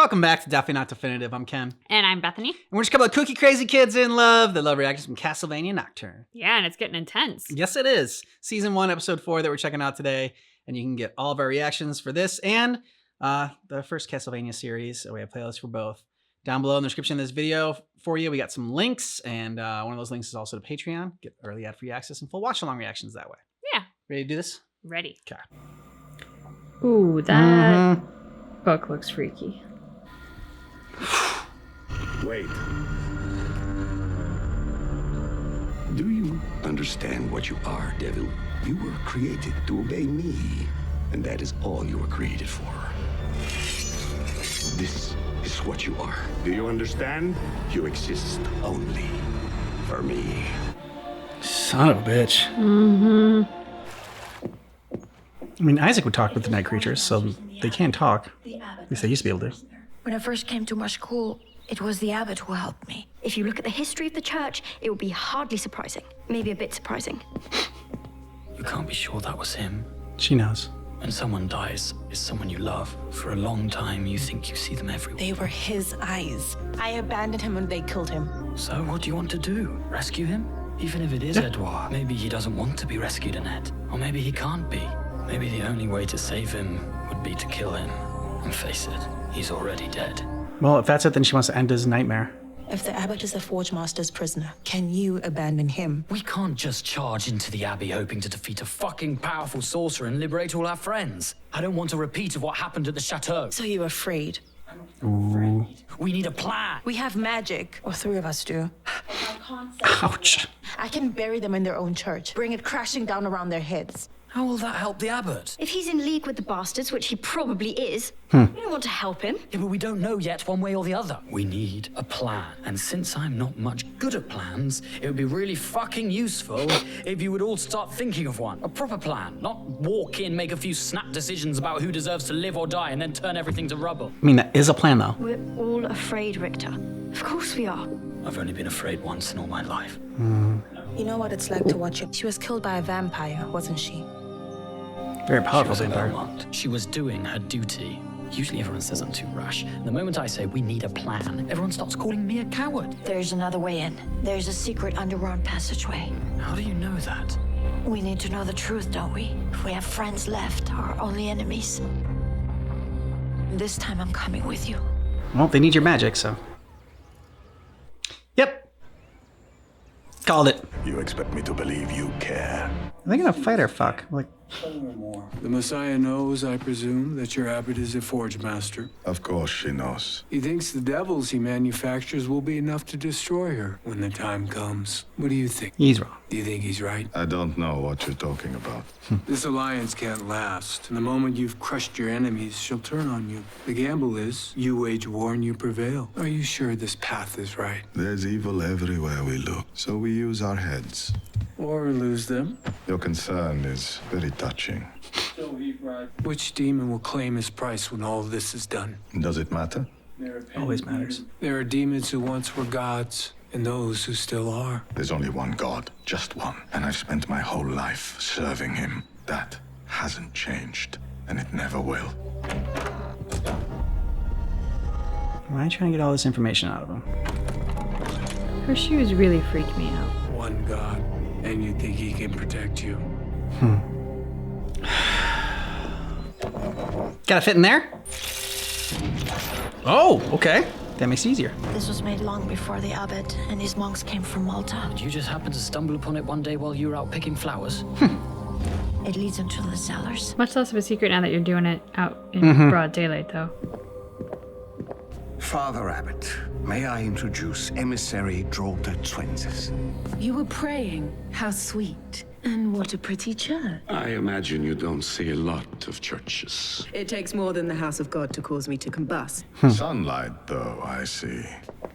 Welcome back to Definitely Not Definitive. I'm Ken. And I'm Bethany. And we're just a couple of kooky crazy kids in love that love reactions from Castlevania Nocturne. Yeah, and it's getting intense. Yes, it is. Season 1, Episode 4 that we're checking out today. And you can get all of our reactions for this and the first Castlevania series. So we have playlists for both. Down below in the description of this video for you, we got some links. And one of those links is also to Patreon. Get early ad-free access and full watch-along reactions that way. Yeah. Ready to do this? Ready. Okay. Ooh, that book looks freaky. Wait. Do you understand what you are, devil? You were created to obey me, and that is all you were created for. This is what you are. Do you understand? You exist only for me. Son of a bitch. I mean, Isaac would talk with the night creatures, so they can talk. At least they used to be able to. When I first came to my school, it was the abbot who helped me. If you look at the history of the church, it would be hardly surprising. Maybe a bit surprising. You can't be sure that was him. She knows. When someone dies, it's someone you love. For a long time, you think you see them everywhere. They were his eyes. I abandoned him when they killed him. So what do you want to do? Rescue him? Even if it is Edouard, maybe he doesn't want to be rescued, Annette. Or maybe he can't be. Maybe the only way to save him would be to kill him. And face it, he's already dead. Well, if that's it, then she wants to end his nightmare. If the abbot is the Forge Master's prisoner, can you abandon him? We can't just charge into the Abbey hoping to defeat a fucking powerful sorcerer and liberate all our friends. I don't want a repeat of what happened at the chateau. So you're afraid? Ooh. We need a plan. We have magic, or three of us do. Ouch. I can bury them in their own church, bring it crashing down around their heads. How will that help the abbot? If he's in league with the bastards, which he probably is, you don't want to help him. Yeah, but we don't know yet one way or the other. We need a plan. And since I'm not much good at plans, it would be really fucking useful if you would all start thinking of one. A proper plan. Not walk in, make a few snap decisions about who deserves to live or die, and then turn everything to rubble. I mean, that is a plan, though. We're all afraid, Richter. Of course we are. I've only been afraid once in all my life. You know what it's like to watch her. She was killed by a vampire, wasn't she? Very powerful She was a vampire. Belmont. She was doing her duty. Usually everyone says I'm too rash. The moment I say we need a plan, everyone starts calling me a coward. There's another way in. There's a secret underground passageway. How do you know that? We need to know the truth, don't we? If we have friends left, or only enemies. This time I'm coming with you. Well, they need your magic, so. Yep. Called it. You expect me to believe you care? Are they gonna fight or fuck? Like, The Messiah knows, I presume, that your abbot is a forge master. Of course she knows. He thinks the devils he manufactures will be enough to destroy her when the time comes. What do you think? he's wrong. Do you think he's right? I don't know what you're talking about. This alliance can't last. And the moment you've crushed your enemies, she'll turn on you. The gamble is, you wage war and you prevail. Are you sure this path is right? There's evil everywhere we look, so we use our heads. Or lose them? Your concern is very touching. Which demon will claim his price when all of this is done? Does it matter? Always matters. There are demons who once were gods, and those who still are. There's only one God, just one. And I've spent my whole life serving him. That hasn't changed, and it never will. Why are you trying to get all this information out of him? Her shoes really freak me out. One God, and you think he can protect you? Gotta fit in there? Oh, okay. That makes it easier. This was made long before the abbot and his monks came from Malta. Did you just happen to stumble upon it one day while you were out picking flowers? It leads into the cellars. Much less of a secret now that you're doing it out in broad daylight, though. Father Abbot, may I introduce Emissary Drolta Twensis? You were praying. How sweet. And what a pretty church. I imagine you don't see a lot of churches. It takes more than the house of God to cause me to combust. Sunlight, though, I see.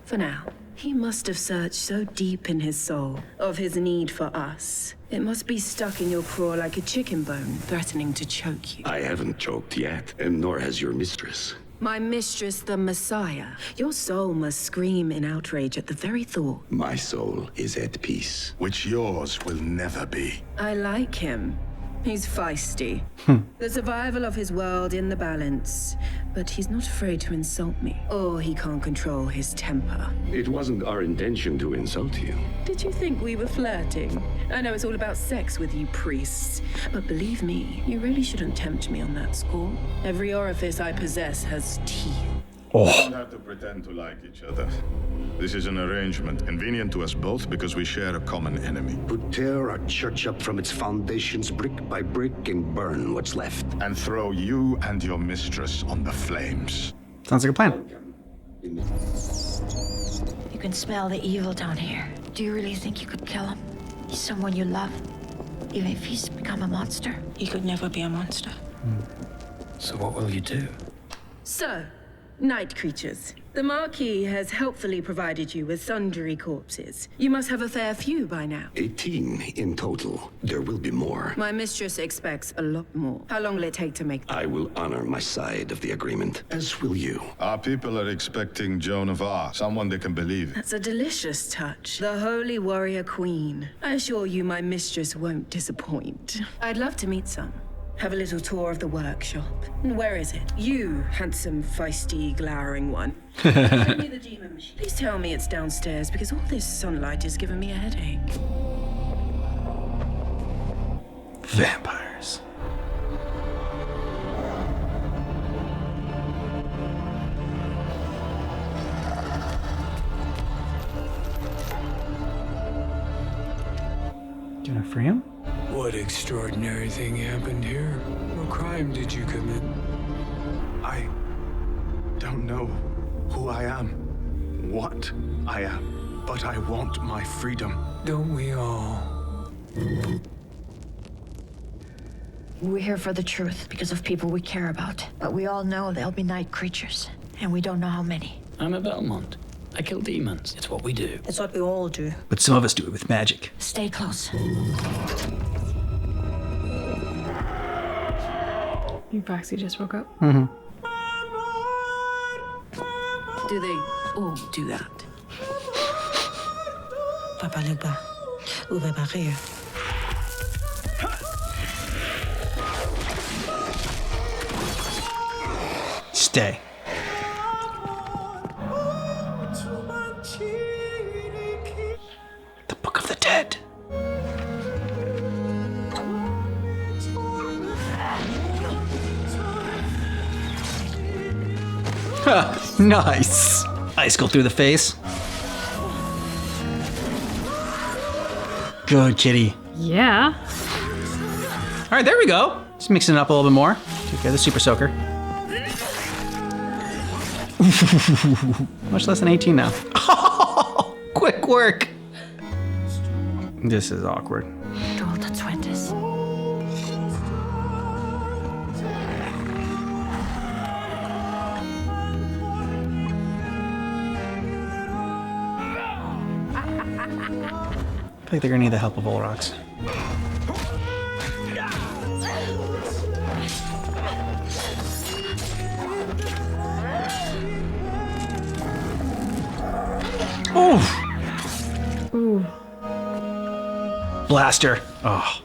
For now, he must have searched so deep in his soul of his need for us. It must be stuck in your craw like a chicken bone, threatening to choke you. I haven't choked yet, and nor has your mistress. My mistress, the Messiah. Your soul must scream in outrage at the very thought. My soul is at peace. Which yours will never be. I like him. He's feisty. The survival of his world in the balance. but he's not afraid to insult me. Or he can't control his temper. It wasn't our intention to insult you. Did you think we were flirting? I know it's all about sex with you priests, but believe me, you really shouldn't tempt me on that score. Every orifice I possess has teeth. We don't have to pretend to like each other. This is an arrangement convenient to us both because we share a common enemy. To tear our church up from its foundations brick by brick and burn what's left. And throw you and your mistress on the flames. Sounds like a plan. You can smell the evil down here. Do you really think you could kill him? He's someone you love, even if he's become a monster. He could never be a monster. So what will you do? So, night creatures. The Marquis has helpfully provided you with sundry corpses. You must have a fair few by now. 18 in total. There will be more. My mistress expects a lot more. How long will it take to make? I will honor my side of the agreement, as will you. Our people are expecting Joan of Arc, someone they can believe. That's a delicious touch. The Holy Warrior Queen. I assure you my mistress won't disappoint. I'd love to meet some. Have a little tour of the workshop. Where is it? You, handsome, feisty, glowering one. Show me the demon machine. Please tell me it's downstairs, because all this sunlight is giving me a headache. Vampires. Do you want to free him? What extraordinary thing happened here? What crime did you commit? I don't know who I am, what I am, but I want my freedom. Don't we all? We're here for the truth because of people we care about. But we all know there'll be night creatures, and we don't know how many. I'm a Belmont. I kill demons. It's what we do. It's what we all do. But some of us do it with magic. Stay close. You Foxy just woke up? Mm-hmm. Do they all do that? Papa Legba. Uwe Barrier. Stay. The Book of the Dead. Nice. Icicle through the face. Good kitty. Yeah. All right, there we go. Just mixing it up a little bit more. Okay, the super soaker. Much less than 18 now. Quick work. This is awkward. Drolta Twentis. I feel like they're gonna need the help of Olrox. Ooh. Ooh. Blaster. Oh.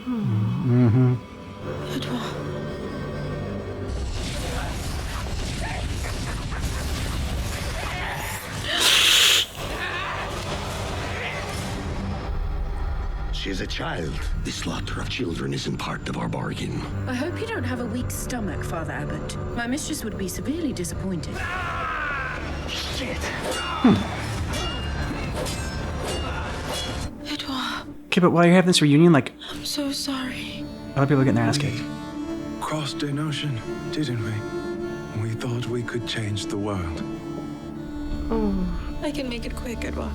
Mm-hmm. She's a child. The slaughter of children isn't part of our bargain. I hope you don't have a weak stomach, Father Abbot. My mistress would be severely disappointed. Shit. Edouard, Okay, but while you're having this reunion, like, I'm so sorry. other people are getting their ass kicked. Crossed an ocean, didn't we? We thought we could change the world. Oh. I can make it quick, Edouard.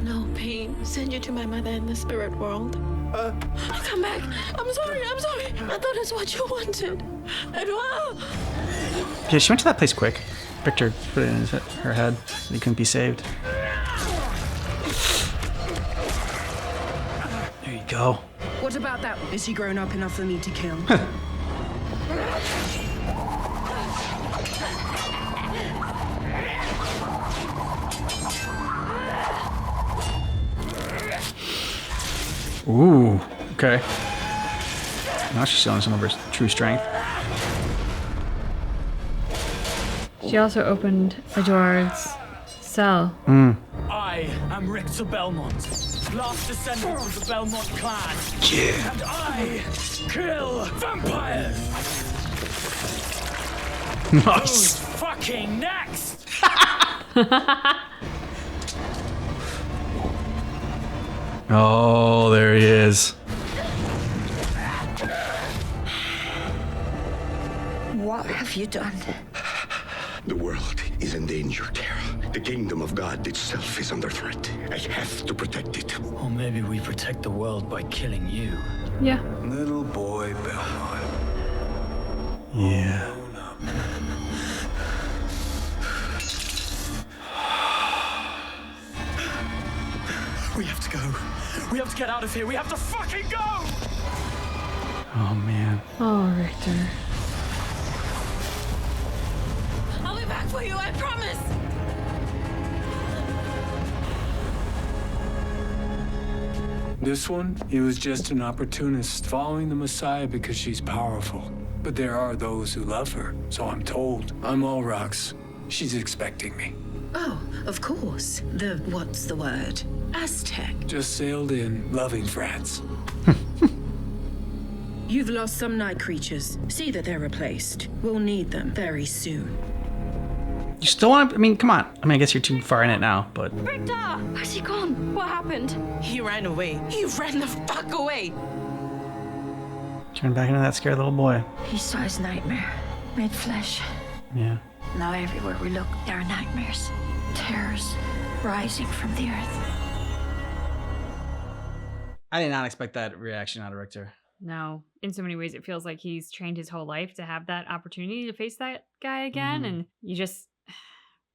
No pain. Send you to my mother in the spirit world. Come back. I'm sorry. I thought it's what you wanted. Edouard! Yeah, she went to that place quick. Victor put it in her head that he couldn't be saved. There you go. What about that? Is she grown up enough for me to kill? Ooh, okay. Now she's showing some of her true strength. She also opened Edward's cell. I am Richter Belmont, last descendant of the Belmont clan. Yeah. And I kill vampires! Who's Nice. fucking next? Oh, there he is. What have you done? The world is in danger, Tara. The kingdom of God itself is under threat. I have to protect it. Or maybe we protect the world by killing you. Yeah. Little boy Belmont. Yeah. We have to go. We have to get out of here. We have to fucking go! Oh, man. Oh, Richter. I'll be back for you, I promise. This one, he was just an opportunist following the Messiah because she's powerful. But there are those who love her, so I'm told. I'm all rocks. She's expecting me. Oh, of course. What's the word? Aztec. Just sailed in, loving France. You've lost some night creatures. See that they're replaced. We'll need them very soon. You still want to, I mean, come on. I mean, I guess you're too far in it now, but. Richter! Where's he gone? What happened? He ran away. He ran the fuck away. Turn back into that scared little boy. He saw his nightmare. Made flesh. Yeah. Now everywhere we look, there are nightmares. Terrors rising from the earth. I did not expect that reaction out of Richter. No. In so many ways, it feels like he's trained his whole life to have that opportunity to face that guy again. And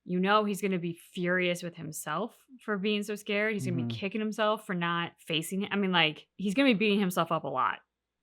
you know he's going to be furious with himself for being so scared. He's going to be kicking himself for not facing it. I mean, like, he's going to be beating himself up a lot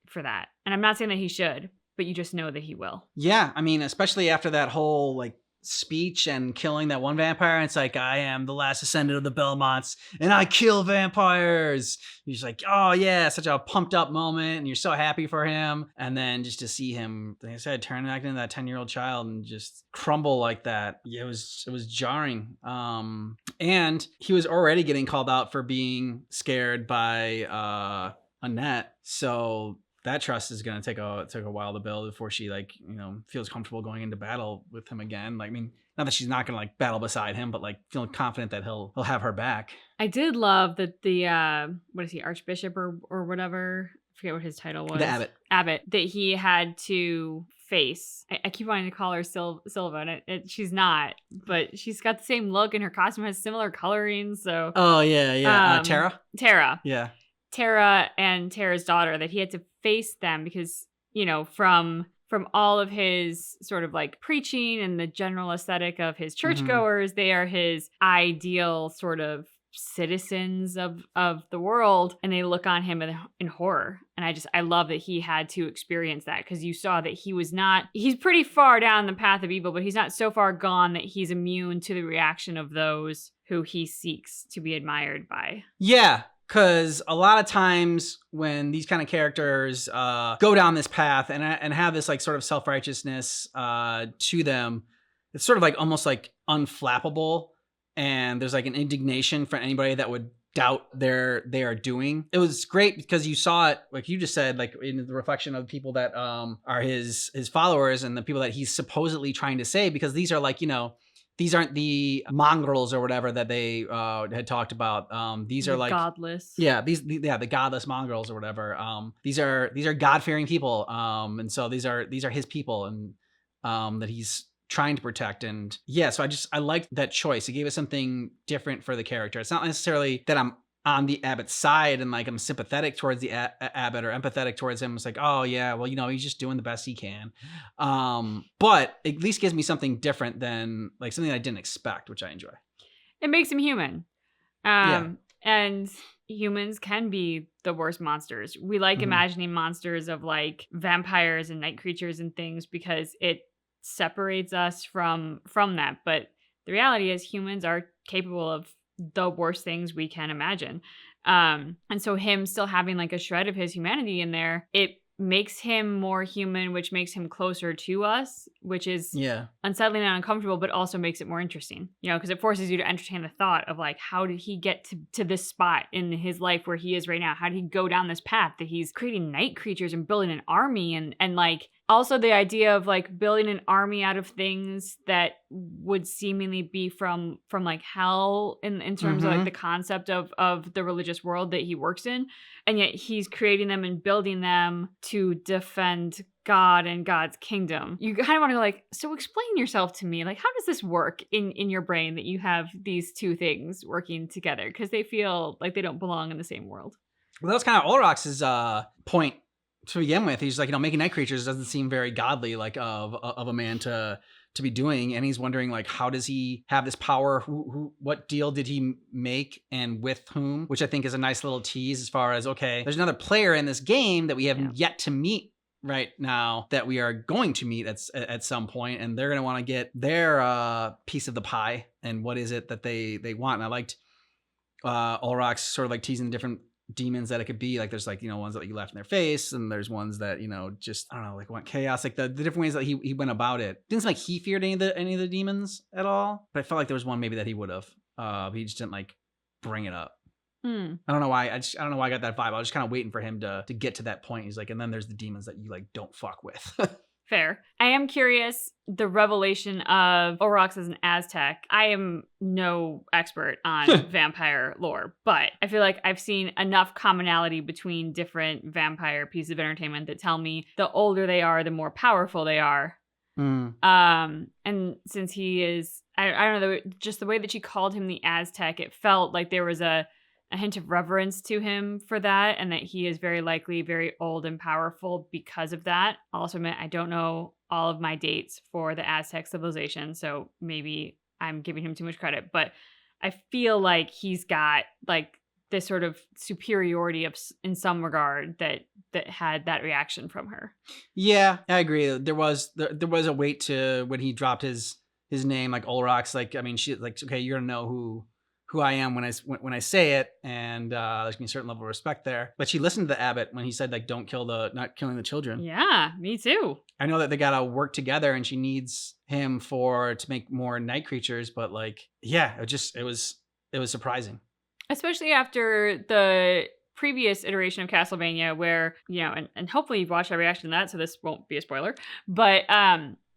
for that. And I'm not saying that he should, but you just know that he will. Yeah, I mean, especially after that whole, like, speech and killing that one vampire. It's like, I am the last descendant of the Belmonts and I kill vampires. You're just like, oh yeah, such a pumped up moment and you're so happy for him. And then just to see him, like I said, turn back into that 10-year-old child and just crumble like that. It was jarring. And he was already getting called out for being scared by Annette. So that trust is going to take a while to build before she, like, you know, feels comfortable going into battle with him again. Like, I mean, not that she's not going to, like, battle beside him, but, like, feeling confident that he'll have her back. I did love that the what is he, Archbishop or whatever? I forget what his title was. The abbot. Abbot, that he had to face. I keep wanting to call her Silva, and she's not, but she's got the same look, and her costume has similar coloring. So. Oh yeah. Tara. Tara. Yeah. Tara and Tara's daughter, that he had to face them because, you know, from all of his sort of like preaching and the general aesthetic of his churchgoers, they are his ideal sort of citizens of the world, and they look on him in horror. And I love that he had to experience that, because you saw that he's pretty far down the path of evil, but he's not so far gone that he's immune to the reaction of those who he seeks to be admired by. Yeah. Because a lot of times when these kind of characters go down this path and have this, like, sort of self-righteousness to them, it's sort of like almost like unflappable. And there's like an indignation for anybody that would doubt they are doing. It was great because you saw it, like you just said, like in the reflection of people that are his followers and the people that he's supposedly trying to save, because these are, like, you know, these aren't the mongrels or whatever that they had talked about. These are like godless. Yeah, the godless mongrels or whatever. These are God-fearing people. And so these are his people, and that he's trying to protect. And yeah, so I liked that choice. It gave us something different for the character. It's not necessarily that I'm on the Abbot's side and, like, I'm sympathetic towards the Abbot or empathetic towards him. It's like, oh yeah, well, you know, he's just doing the best he can. But it at least gives me something different than, like, something I didn't expect, which I enjoy. It makes him human. Yeah. And humans can be the worst monsters. We like imagining monsters of, like, vampires and night creatures and things because it separates us from that. But the reality is humans are capable of the worst things we can imagine. And so him still having like a shred of his humanity in there, it makes him more human, which makes him closer to us, which is unsettling and uncomfortable, but also makes it more interesting, you know, because it forces you to entertain the thought of like, how did he get to this spot in his life where he is right now? How did he go down this path that he's creating night creatures and building an army and like also the idea of like building an army out of things that would seemingly be from like hell in terms of like the concept of the religious world that he works in. And yet he's creating them and building them to defend God and God's kingdom. You kind of want to go like, so explain yourself to me. Like, how does this work in your brain that you have these two things working together? Because they feel like they don't belong in the same world. Well, that was kind of Olrox's point to begin with. He's like, you know, making night creatures doesn't seem very godly, like of a man to be doing. And he's wondering like, how does he have this power? What deal did he make and with whom? Which I think is a nice little tease as far as, okay, there's another player in this game that we have yet to meet right now that we are going to meet at some point, and they're going to want to get their piece of the pie. And what is it that they want? And I liked Olrox sort of like teasing the different demons that it could be. Like there's like, you know, ones that you left in their face, and there's ones that, you know, just, I don't know, like want chaos, like the different ways that he went about it. Didn't seem like he feared any of the demons at all, but I felt like there was one maybe that he would have. He just didn't like bring it up. I don't know why. I don't know why I got that vibe. I was just kind of waiting for him to get to that point. He's like, and then there's the demons that you like don't fuck with. Fair. I am curious, the revelation of Olrox as an Aztec. I am no expert on vampire lore, but I feel like I've seen enough commonality between different vampire pieces of entertainment that tell me the older they are, the more powerful they are. And since he is, I don't know, just the way that she called him the Aztec, it felt like there was a hint of reverence to him for that, and that he is very likely very old and powerful because of that. I'll also admit I don't know all of my dates for the Aztec civilization, so maybe I'm giving him too much credit, but I feel like he's got like this sort of superiority in some regard that had that reaction from her. Yeah, I agree. There was a weight to when he dropped his name, like Olrox. Like, I mean, she like, okay, you're gonna know who I am when I say it, and there's gonna be a certain level of respect there. But she listened to the abbot when he said like, not killing the children. Yeah, me too. I know that they gotta work together, and she needs him to make more night creatures. But like, yeah, it was surprising, especially after the previous iteration of Castlevania, where, you know, and hopefully you've watched our reaction to that, so this won't be a spoiler. But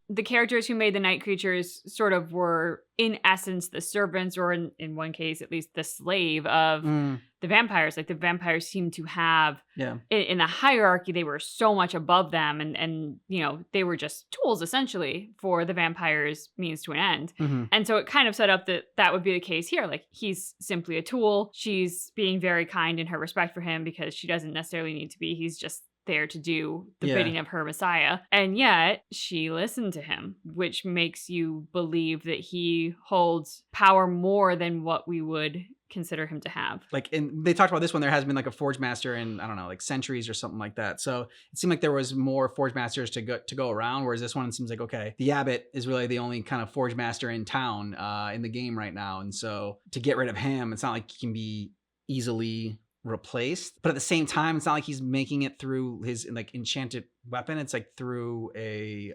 the characters who made the night creatures sort of were, in essence, the servants, or in one case, at least the slave of the vampires. Like the vampires seem to have, in the hierarchy, they were so much above them. And you know, they were just tools, essentially, for the vampires' means to an end. And so it kind of set up that would be the case here. Like, he's simply a tool. She's being very kind in her respect for him because she doesn't necessarily need to be. He's just there to do the bidding of her Messiah. And yet she listened to him, which makes you believe that he holds power more than what we would consider him to have. Like, and they talked about this one, there has been like a Forge Master in, I don't know, like centuries or something like that. So it seemed like there was more Forge Masters to go around, whereas this one seems like, okay, the Abbot is really the only kind of Forge Master in town in the game right now. And so to get rid of him, it's not like he can be easily replaced, but at the same time, it's not like he's making it through his like enchanted weapon. It's like through a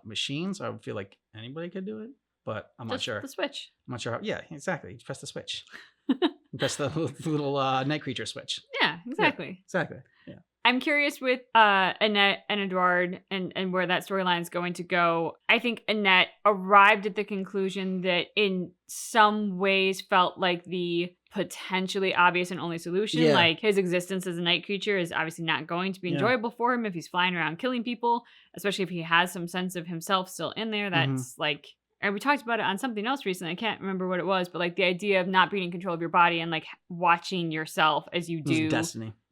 machine. So I would feel like anybody could do it, but I'm not sure. The switch. I'm not sure how. Yeah, exactly. You press the switch. Press the little night creature switch. Yeah, exactly. Yeah, exactly. Yeah. I'm curious with Annette and Edouard and where that storyline is going to go. I think Annette arrived at the conclusion that in some ways felt like the potentially obvious and only solution. Yeah. Like, his existence as a night creature is obviously not going to be enjoyable for him if he's flying around killing people, especially if he has some sense of himself still in there. That's like, and we talked about it on something else recently. I can't remember what it was, but like the idea of not being in control of your body and like watching yourself as you do. It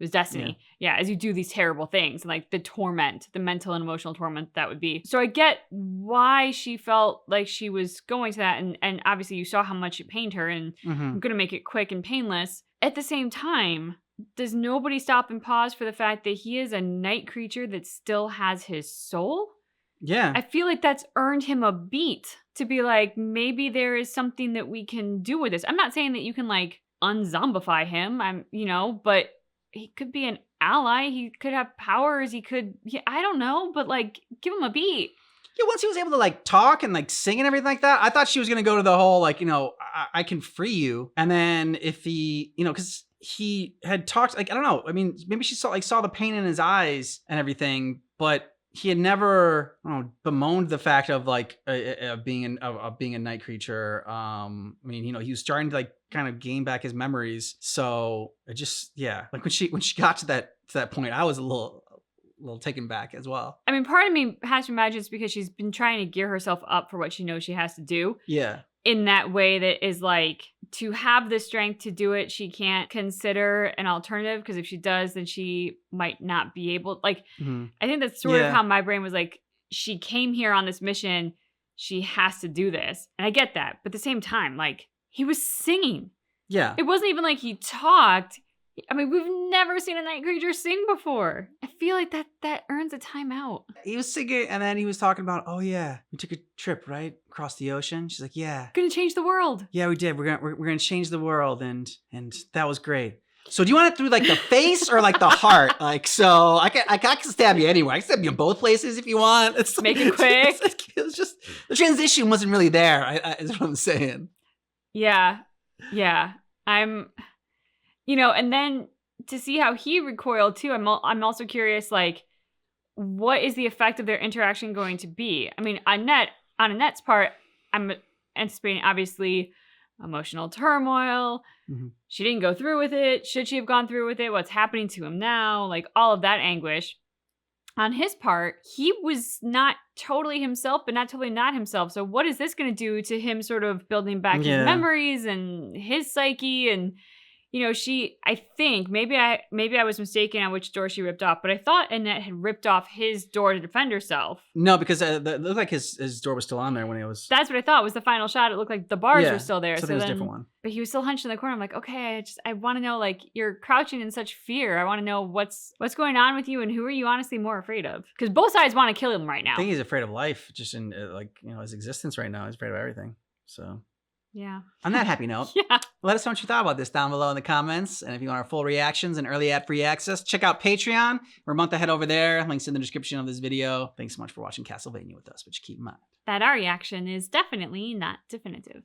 was destiny. Yeah, as you do these terrible things, and like the torment, the mental and emotional torment that would be. So I get why she felt like she was going to that, and obviously you saw how much it pained her, and I'm gonna make it quick and painless. At the same time, does nobody stop and pause for the fact that he is a night creature that still has his soul? Yeah. I feel like that's earned him a beat. to be like, maybe there is something that we can do with this. I'm not saying that you can like unzombify him. But he could be an ally. He could have powers. I don't know, but like give him a beat. Yeah, once he was able to like talk and like sing and everything like that, I thought she was going to go to the whole like, I can free you. And then if he, because he had talked, like, I don't know. I mean, maybe she saw the pain in his eyes and everything, but he had never bemoaned the fact of like being a night creature. He was starting to like kind of gain back his memories. So it just, like when she got to that point, I was a little taken back as well. I mean, part of me has to imagine it's because she's been trying to gear herself up for what she knows she has to do. Yeah. In that way that is like, to have the strength to do it, she can't consider an alternative, because if she does, then she might not be able, like, I think that's sort of how my brain was like, she came here on this mission, she has to do this. And I get that. But at the same time, like, he was singing. Yeah. It wasn't even like he talked. I mean, we've never seen a night creature sing before. I feel like that earns a timeout. He was singing, and then he was talking about, oh yeah, we took a trip, right? Across the ocean. She's like, yeah. Gonna change the world. Yeah, we did. We're gonna change the world, and that was great. So do you want it through like the face or like the heart? Like, so I can stab you anywhere. I can stab you in both places if you want. It's make it quick. It was just, the transition wasn't really there. Is what I'm saying. Yeah. And then to see how he recoiled too, I'm also curious, like, what is the effect of their interaction going to be? I mean, on Annette's part, I'm anticipating obviously emotional turmoil. Mm-hmm. She didn't go through with it. Should she have gone through with it? What's happening to him now? Like, all of that anguish. On his part, he was not totally himself, but not totally not himself. So what is this going to do to him sort of building back his memories and his psyche? And I think maybe I was mistaken on which door she ripped off, but I thought Annette had ripped off his door to defend herself. No, because it looked like his door was still on there when it was. That's what I thought was the final shot. It looked like the bars were still there. So then it was a different one. But he was still hunched in the corner. I'm like, okay, I want to know, like, you're crouching in such fear. I want to know what's going on with you and who are you honestly more afraid of? Because both sides want to kill him right now. I think he's afraid of life, just in his existence right now. He's afraid of everything. So. Yeah. On that happy note, let us know what you thought about this down below in the comments. And if you want our full reactions and early ad-free access, check out Patreon. We're a month ahead over there. Links in the description of this video. Thanks so much for watching Castlevania with us, but you keep in mind that our reaction is definitely not definitive.